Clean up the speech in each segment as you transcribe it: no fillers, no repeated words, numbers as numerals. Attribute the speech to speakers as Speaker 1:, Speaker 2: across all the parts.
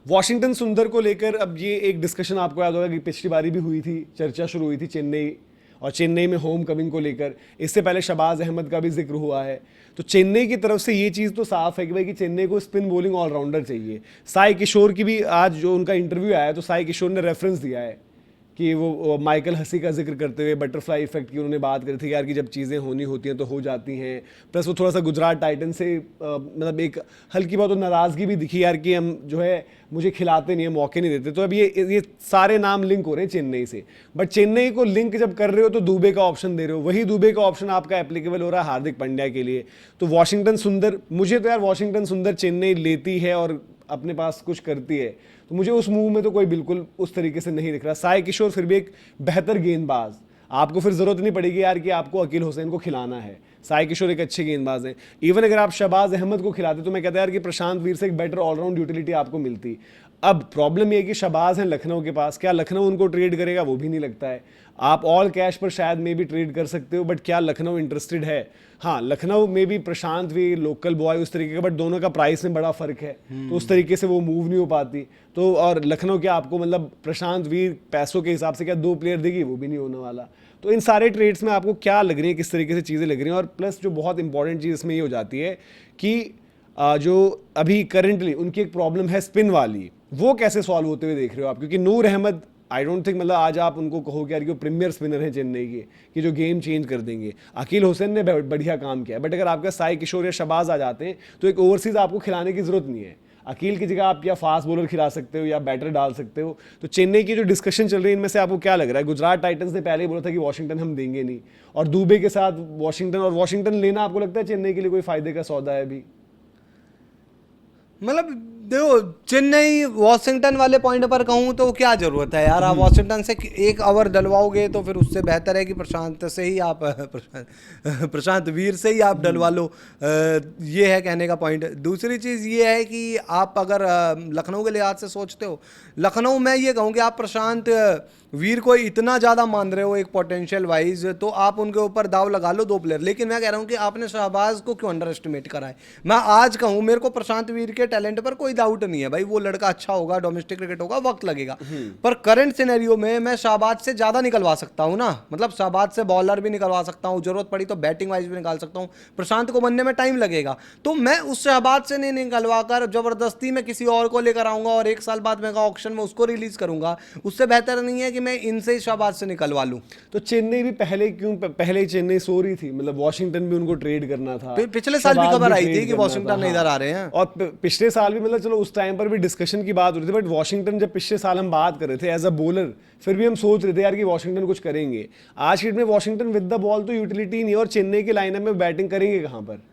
Speaker 1: Washington सुंदर को लेकर अब ये एक डिस्कशन आपको याद होगा कि पिछली बारी भी हुई थी, चर्चा शुरू हुई थी चेन्नई और चेन्नई में होम कमिंग को लेकर। इससे पहले शहबाज अहमद का भी जिक्र हुआ है। तो चेन्नई की तरफ से ये चीज़ तो साफ है कि भाई कि चेन्नई को स्पिन बॉलिंग ऑलराउंडर चाहिए। साई किशोर की भी आज जो उनका इंटरव्यू आया तो साई किशोर ने रेफरेंस दिया है कि वो माइकल हसी का जिक्र करते हुए बटरफ्लाई इफेक्ट की उन्होंने बात करी थी यार कि जब चीज़ें होनी होती हैं तो हो जाती हैं। प्लस वो थोड़ा सा गुजरात टाइटन से मतलब एक हल्की बहुत नाराज़गी भी दिखी यार कि हम जो है मुझे खिलाते नहीं है, मौके नहीं देते। तो अब ये सारे नाम लिंक हो रहे हैं चेन्नई से। बट चेन्नई को लिंक जब कर रहे हो तो दुबे का ऑप्शन दे रहे हो, वही दुबे का ऑप्शन आपका एप्लीकेबल हो रहा है हार्दिक पांड्या के लिए। तो वॉशिंगटन सुंदर, मुझे तो यार वॉशिंगटन सुंदर चेन्नई लेती है और अपने पास कुछ करती है तो मुझे उस मूव में तो कोई बिल्कुल उस तरीके से नहीं दिख रहा। साई किशोर फिर भी एक बेहतर गेंदबाज, आपको फिर जरूरत नहीं पड़ेगी यार कि आपको अकील हुसैन को खिलाना है। साई किशोर एक अच्छे गेंदबाज हैं। इवन अगर आप शहबाज अहमद को खिलाते तो मैं कहता यार कि प्रशांत वीर से एक बेटर ऑलराउंड यूटिलिटी आपको मिलती। अब प्रॉब्लम ये है कि शहबाज हैं लखनऊ के पास, क्या लखनऊ उनको ट्रेड करेगा वो भी नहीं लगता है। आप ऑल कैश पर शायद में भी ट्रेड कर सकते हो बट क्या लखनऊ इंटरेस्टेड है? हाँ, लखनऊ में भी प्रशांत भी लोकल बॉय उस तरीके का, बट दोनों का प्राइस में बड़ा फर्क है तो उस तरीके से वो मूव नहीं हो पाती। तो और लखनऊ क्या आपको मतलब प्रशांत वीर पैसों के हिसाब से क्या 2 प्लेयर देगी? वो भी नहीं होने वाला। तो इन सारे ट्रेड्स में आपको क्या लग रही है, किस तरीके से चीज़ें लग रही हैं? और प्लस जो बहुत इंपॉर्टेंट चीज़ इसमें ये हो जाती है कि जो अभी करेंटली उनकी एक प्रॉब्लम है स्पिन वाली, वो कैसे सॉल्व होते हुए देख रहे हो आप? क्योंकि नूर अहमद आई डोंट थिंक मतलब आज आप उनको कहोगे यार कि वो प्रीमियर स्पिनर हैं चेन्नई के कि जो गेम चेंज कर देंगे। अकील हुसैन ने बढ़िया काम किया बट अगर आपका साई किशोर या शहबाज आ जाते हैं तो एक ओवरसीज आपको खिलाने की जरूरत नहीं है। अकील की जगह आप या फास्ट बॉलर खिला सकते हो या बैटर डाल सकते हो। तो चेन्नई की जो डिस्कशन चल रही है इनमें से आपको क्या लग रहा है? गुजरात टाइटंस ने पहले ही बोला था कि वॉशिंगटन हम देंगे नहीं, और दुबे के साथ वॉशिंगटन, और वॉशिंगटन लेना आपको लगता है चेन्नई के लिए कोई फायदे का सौदा है अभी?
Speaker 2: मतलब देखो, चेन्नई वॉशिंगटन वाले पॉइंट पर कहूँ तो क्या जरूरत है यार? आप वॉशिंगटन से 1 ओवर डलवाओगे तो फिर उससे बेहतर है कि प्रशांत से ही आप प्रशांत वीर से ही आप डलवा लो। ये है कहने का पॉइंट। दूसरी चीज़ ये है कि आप अगर लखनऊ के लिहाज से सोचते हो, लखनऊ में ये कहूँ कि आप प्रशांत वीर को इतना ज़्यादा मान रहे हो एक पोटेंशियल वाइज, तो आप उनके ऊपर दाव लगा लो 2 प्लेयर। लेकिन मैं कह रहा हूँ कि आपने शहबाज को क्यों अंडर एस्टिमेट करा है? मैं आज कहूँ मेरे को प्रशांत वीर के टैलेंट पर कोई डाउट नहीं है भाई, वो लड़का अच्छा होगा, डोमेस्टिक क्रिकेट होगा, वक्त लगेगा। पर करंट सिनेरियो में मैं शहबाज से ज़्यादा निकलवा सकता हूँ ना, मतलब शहबाज से बॉलर भी निकलवा सकता हूँ, जरूरत पड़ी तो बैटिंग वाइज भी निकाल सकता हूँ। प्रशांत को बनने में टाइम लगेगा, तो मैं उस शहबाज से नहीं निकलवा कर जबरदस्ती में किसी और को लेकर आऊंगा और 1 साल बाद मैं ऑक्शन में उसको रिलीज करूंगा। उससे बेहतर नहीं है कि मैं इनसे शहबाज से निकलवा लूं।
Speaker 1: तो चेन्नई भी पहले चेन्नई सो रही थी, मतलब वॉशिंगटन भी उनको ट्रेड करना था।
Speaker 2: पिछले साल भी खबर आई थी कि वॉशिंगटन इधर आ रहे हैं,
Speaker 1: और पिछले साल भी मतलब चलो उस टाइम पर भी डिस्कशन की बात हो रही थी, बट वॉशिंगटन जब पिछले साल हम बात कर रहे थे एज अ बॉलर, फिर भी हम सोच रहे थे यार कि वॉशिंगटन कुछ करेंगे। आज की डेट में वॉशिंगटन विद द बॉल तो यूटिलिटी नहीं है, और चेन्नई के लाइनअप में बैटिंग करेंगे कहां पर?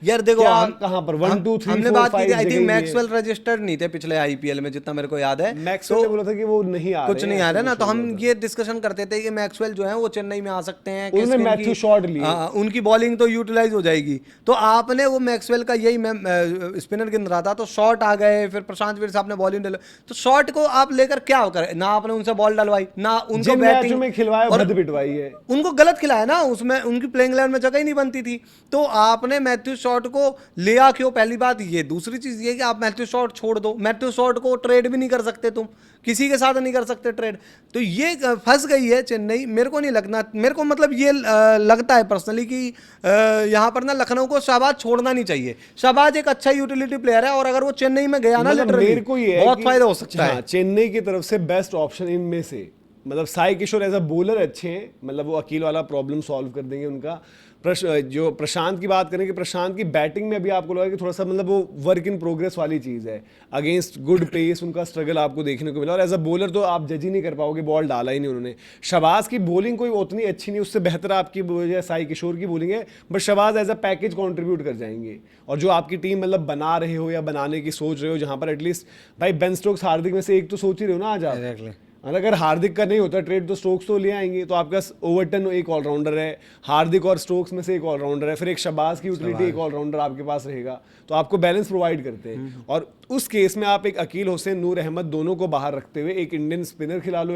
Speaker 2: यार देखो
Speaker 1: कहां पर 1 2 3
Speaker 2: हमने
Speaker 1: 4
Speaker 2: बात की थी,
Speaker 1: 5
Speaker 2: आई थिंक मैक्सवेल रजिस्टर्ड नहीं थे पिछले आईपीएल में जितना मेरे को याद है।
Speaker 1: मैक्सवेल ने बोला था कि वो नहीं आ रहे,
Speaker 2: कुछ नहीं आ रहा ना, तो हम ये डिस्कशन करते थे कि मैक्सवेल जो है वो चेन्नई में आ सकते हैं,
Speaker 1: उन्होंने मैथ्यू शॉट लिए,
Speaker 2: उनकी बॉलिंग तो यूटिलाइज हो जाएगी। तो आपने वो मैक्सवेल का यही स्पिनर गिन रहा था, तो शॉट आ गए, फिर प्रशांत वीर साहब ने बॉलिंग डलवाई, तो शॉट को आप लेकर क्या करे ना? आपने उनसे बॉल डलवाई ना, उनको बैटिंग में
Speaker 1: खिलवाया और पिटवाई है,
Speaker 2: उनको गलत खिलाया ना, उसमें उनकी प्लेइंग इलेवन में जगह ही नहीं बनती थी। तो आपने मैथ्यू शॉट को लिया क्यों? पहली बात ये। दूसरी चीज ये कि आप मैथ्यू शॉट छोड़ दो, मैथ्यू शॉट को ट्रेड भी नहीं कर सकते, तुम किसी के साथ नहीं कर सकते ट्रेड। तो ये फंस गई है चेन्नई। मेरे को नहीं लगना, मेरे को मतलब ये लगता है पर्सनली कि यहाँ पर ना लखनऊ को शहबाज छोड़ना नहीं चाहिए। शहबाज एक अच्छा यूटिलिटी प्लेयर है और अगर वो चेन्नई में गया ना,
Speaker 1: मतलब मेरे को ये
Speaker 2: बहुत फायदा हो सकता है।
Speaker 1: चेन्नई की तरफ से बेस्ट ऑप्शन इनमें से, मतलब साई किशोर एज अ बॉलर अच्छे हैं, मतलब वो अकील वाला प्रॉब्लम सॉल्व कर देंगे उनका। जो प्रशांत की बात करें कि प्रशांत की बैटिंग में अभी आपको लगा कि थोड़ा सा मतलब वो वर्क इन प्रोग्रेस वाली चीज़ है, अगेंस्ट गुड पेस उनका स्ट्रगल आपको देखने को मिला, और एज अ बॉलर तो आप जज ही नहीं कर पाओगे, बॉल डाला ही नहीं उन्होंने। शहबाज की बॉलिंग कोई उतनी अच्छी नहीं, उससे बेहतर आपकी साई किशोर की बॉलिंग है, but Shahbaz as a package contribute कर जाएंगे। और जो आपकी टीम मतलब बना रहे हो या बनाने की सोच रहे हो, जहाँ पर एटलीस्ट भाई बेन स्टोक्स हार्दिक में से एक तो सोच ही रहे हो ना आज आप। अगर हार्दिक का नहीं होता ट्रेड तो स्टोक्स तो ले आएंगे। तो आपका ओवरटन एक ऑलराउंडर है, हार्दिक और स्टोक्स में से एक ऑलराउंडर है, फिर एक शहबाज की यूटिलिटी एक ऑलराउंडर आपके पास रहेगा, तो आपको बैलेंस प्रोवाइड करते हैं। और उस केस में आप एक अकील हुसैन, नूर अहमद दोनों को बाहर रखते हुए एक इंडियन स्पिनर खिला लो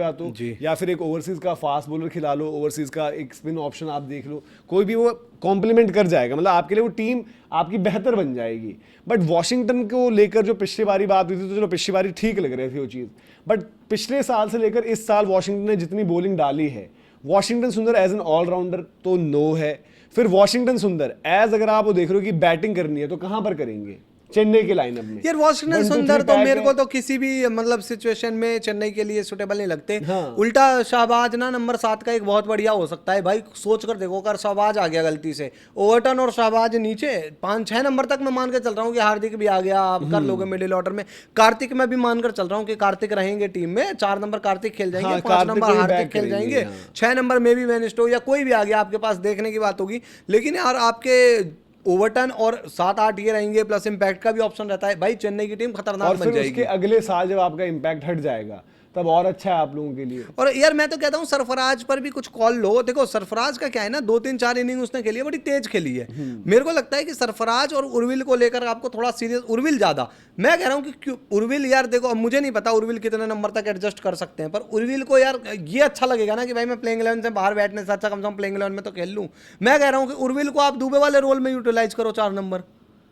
Speaker 1: या फिर एक ओवरसीज का फास्ट बॉलर खिला लो, ओवरसीज का एक स्पिन ऑप्शन आप देख लो, कोई भी वो कॉम्प्लीमेंट कर जाएगा, मतलब आपके लिए वो टीम आपकी बेहतर बन जाएगी। बट वॉशिंगटन को लेकर जो पिछली बारी बात हुई थी, तो चलो पिछली बारी ठीक लग रही थी वो चीज़, बट पिछले साल से लेकर इस साल वॉशिंगटन ने जितनी बॉलिंग डाली है, वॉशिंगटन सुंदर एज एन ऑलराउंडर तो नो है। फिर वॉशिंगटन सुंदर एज अगर आप वो देख रहे हो कि बैटिंग करनी है तो कहाँ पर करेंगे? चेन्नई के लाइनअप में।
Speaker 2: यार वॉशिंगटन सुंदर तो मेरे को तो किसी भी मतलब सिचुएशन में चेन्नई के लिए सुटेबल नहीं लगते। उल्टा शाहबाज ना नंबर 7 का एक बहुत बढ़िया हो सकता है भाई, सोच कर देखो, अगर शाहबाज आ गया गलती से, ओवरटन और शाहबाज नीचे 5-6 नंबर तक मैं मान कर चल रहा हूँ कि हार्दिक भी आ गया, आप कर लोगे मिडिल ऑर्डर में। कार्तिक मैं भी मानकर चल रहा हूँ कि कार्तिक रहेंगे टीम में, 4 नंबर कार्तिक खेल जाएंगे, 5 नंबर हार्दिक खेल जाएंगे, 6 नंबर में भी वेनिस्टो या कोई भी आ गया आपके पास, देखने की बात होगी। लेकिन यार आपके ओवरटन और 7-8 ये रहेंगे, प्लस इंपैक्ट का भी ऑप्शन रहता है भाई, चेन्नई की टीम खतरनाक बन जाएगी।
Speaker 1: उसके अगले साल जब आपका इंपैक्ट हट जाएगा तब और अच्छा है आप लोगों के लिए।
Speaker 2: और यार मैं तो कहता हूँ सरफराज पर भी कुछ कॉल लो। देखो सरफराज का क्या है ना, 2-3-4 इनिंग उसने खेली है, बड़ी तेज खेली है। मेरे को लगता है कि सरफराज और उर्विल को लेकर आपको थोड़ा सीरियस, उर्विल ज्यादा, मैं कह रहा हूँ कि क्यों उर्विल, यार देखो अब मुझे नहीं पता उर्विल कितने नंबर तक एडजस्ट कर सकते हैं, पर उर्विल को यार ये अच्छा लगेगा ना कि भाई मैं प्लेइंग 11 से बाहर बैठने से अच्छा कम से कम प्लेइंग 11 में तो खेल लूँ। मैं कह रहा हूँ कि उर्विल को आप दुबे वाले रोल में यूटिलाइज करो 4 नंबर।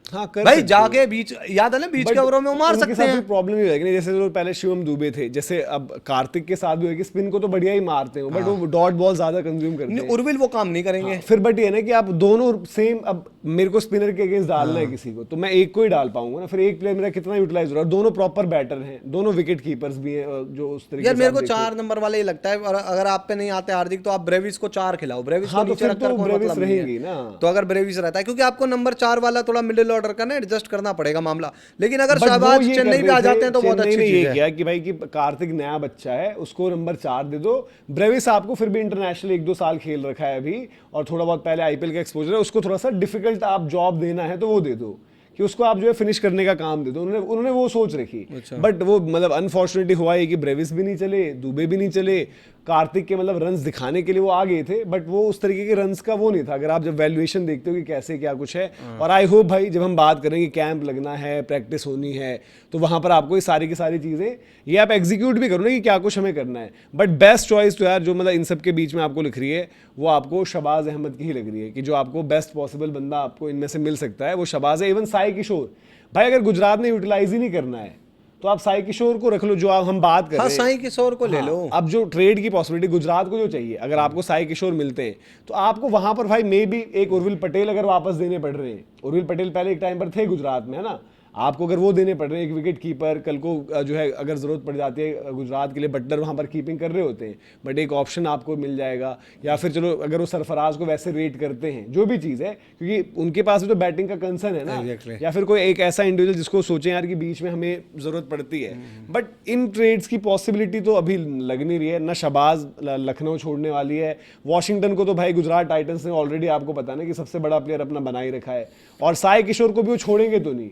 Speaker 1: हाँ,
Speaker 2: भाई जाके बीच, याद है ना बीच के ओवरों में वो मार सकते हैं।
Speaker 1: प्रॉब्लम ये रहेगी, जैसे जो पहले शिवम दुबे थे, जैसे अब कार्तिक के साथ भी है कि स्पिन को तो बढ़िया ही मारते हो, बट वो डॉट बॉल ज्यादा कंज्यूम करते हैं।
Speaker 2: उर्विल वो काम नहीं करेंगे।
Speaker 1: फिर बट ये ना कि आप दोनों सेम, अब मेरे को स्पिनर के अगेंस्ट डालना है किसी को, तो मैं एक को ही डाल पाऊंगा ना, फिर एक प्लेयर मेरा कितना यूटिलाइज हो रहा है। दोनों प्रॉपर बैटर हैं, दोनों विकेट कीपर्स भी हैं, जो उस तरीके
Speaker 2: यार मेरे को 4 नंबर वाले ही लगता है। और अगर आप पे नहीं आते हार्दिक तो आप ब्रेविस को 4 खिलाओ, ब्रेविस को नीचे रखकर
Speaker 1: ब्रेविस रहेंगी ना,
Speaker 2: तो अगर ब्रेविस रहता है, क्योंकि आपको नंबर 4 वाला थोड़ा मिडिल ऑर्डर का ना एडजस्ट करना पड़ेगा मामला। लेकिन अगर शाहबाज चेन्नई पे आ जाते हैं तो बहुत अच्छी चीज है।
Speaker 1: किया कि भाई कि कार्तिक नया बच्चा है, उसको नंबर 4 दे दो। ब्रेविस आपको फिर भी इंटरनेशनल 1-2 साल खेल रखा है अभी, और थोड़ा बहुत पहले आईपीएल का एक्सपोजर है, उसको थोड़ा सा डिफिकल्ट आप जॉब देना है तो वो दे दो, कि उसको आप जो है फिनिश करने का काम दे दो। उन्होंने वो सोच रखी। बट वो मतलब अनफॉर्चुनेटली हुआ है कि ब्रेविस भी नहीं चले, दुबे भी नहीं चले, कार्तिक के मतलब रन्स दिखाने के लिए वो आ गए थे, बट वो उस तरीके के रन्स का वो नहीं था, अगर आप जब वैल्यूएशन देखते हो कि कैसे क्या कुछ है। और आई होप भाई जब हम बात करेंगे कैंप लगना है, प्रैक्टिस होनी है, तो वहां पर आपको ये सारी की सारी चीजें ये आप एग्जीक्यूट भी करो ना कि क्या कुछ हमें करना है। बट बेस्ट चॉइस तो यार जो मतलब इन सब के बीच में आपको लिख रही है, वो आपको शहबाज अहमद की ही लग रही है कि जो आपको बेस्ट पॉसिबल बंदा आपको इनमें से मिल सकता है वो शहबाज है। इवन साई किशोर भाई, अगर गुजरात ने यूटिलाइज ही नहीं करना है तो आप साई किशोर को रख लो, जो आप हम बात कर रहे हैं।
Speaker 2: साई किशोर को ले लो।
Speaker 1: अब जो ट्रेड की पॉसिबिलिटी गुजरात को जो चाहिए, अगर आपको साई किशोर मिलते हैं तो आपको वहां पर भाई मे भी एक उर्विल पटेल अगर वापस देने पड़ रहे हैं, उर्विल पटेल पहले एक टाइम पर थे गुजरात में, है ना, आपको अगर वो देने पड़ रहे हैं, एक विकेट कीपर, कल को जो है अगर जरूरत पड़ जाती है गुजरात के लिए, बटलर वहां पर कीपिंग कर रहे होते हैं, बट एक ऑप्शन आपको मिल जाएगा। या फिर चलो अगर वो सरफराज को वैसे रेट करते हैं, जो भी चीज़ है, क्योंकि उनके पास भी तो बैटिंग का कंसर्न है ना। या फिर कोई एक ऐसा इंडिविजुअल जिसको सोचें यार कि बीच में हमें जरूरत पड़ती है। बट इन ट्रेड्स की पॉसिबिलिटी तो अभी लग नहीं रही है ना। शहबाज लखनऊ छोड़ने वाली है, वॉशिंगटन को तो भाई गुजरात टाइटंस ने ऑलरेडी आपको पता है ना कि सबसे बड़ा प्लेयर अपना बना ही रखा है, और साई किशोर को भी वो छोड़ेंगे तो नहीं,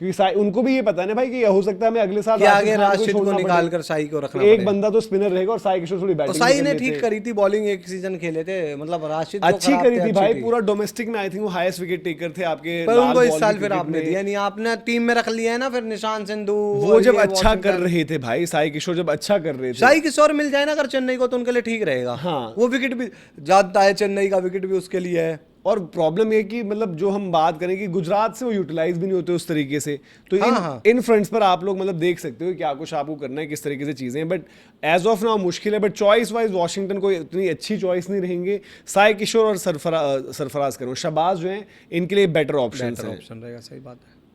Speaker 1: क्योंकि उनको भी ये पता है ना भाई कि हो सकता है मैं अगले साल
Speaker 2: आगे राशिद को निकाल कर साई को रखना,
Speaker 1: एक बंदा तो स्पिनर रहेगा और साई किशोर थोड़ी बैटिंग।
Speaker 2: साई ने ठीक करी थी बॉलिंग, एक सीजन खेले थे, मतलब राशिद
Speaker 1: अच्छी करी थी भाई, पूरा डोमेस्टिक में आई थिंक वो हाईएस्ट विकेट टेकर थे आपके,
Speaker 2: पर उनको इस साल फिर आपने दिया नहीं, आपने टीम में रख लिया है ना। फिर निशान सिंधु
Speaker 1: वो जब अच्छा कर रहे थे भाई, साई किशोर जब अच्छा कर रहे थे,
Speaker 2: साई किशोर मिल जाए ना अगर चेन्नई को तो उनके लिए ठीक रहेगा।
Speaker 1: हाँ,
Speaker 2: वो विकेट भी जानता है, चेन्नई का विकेट भी उसके लिए है।
Speaker 1: और प्रॉब्लम ये कि मतलब जो हम बात करें कि गुजरात से वो यूटिलाइज भी नहीं होते उस तरीके से, तो इन फ्रंट्स पर आप लोग मतलब देख सकते हो क्या कुछ आपको करना है, किस तरीके से चीजें। बट एज ऑफ नाउ मुश्किल है, बट चॉइस वाइज वॉशिंगटन को इतनी अच्छी चॉइस नहीं रहेंगे। साई किशोर और सरफराज करो, शहबाज जो है इनके लिए बेटर ऑप्शन
Speaker 2: रहेगा। सही बात है।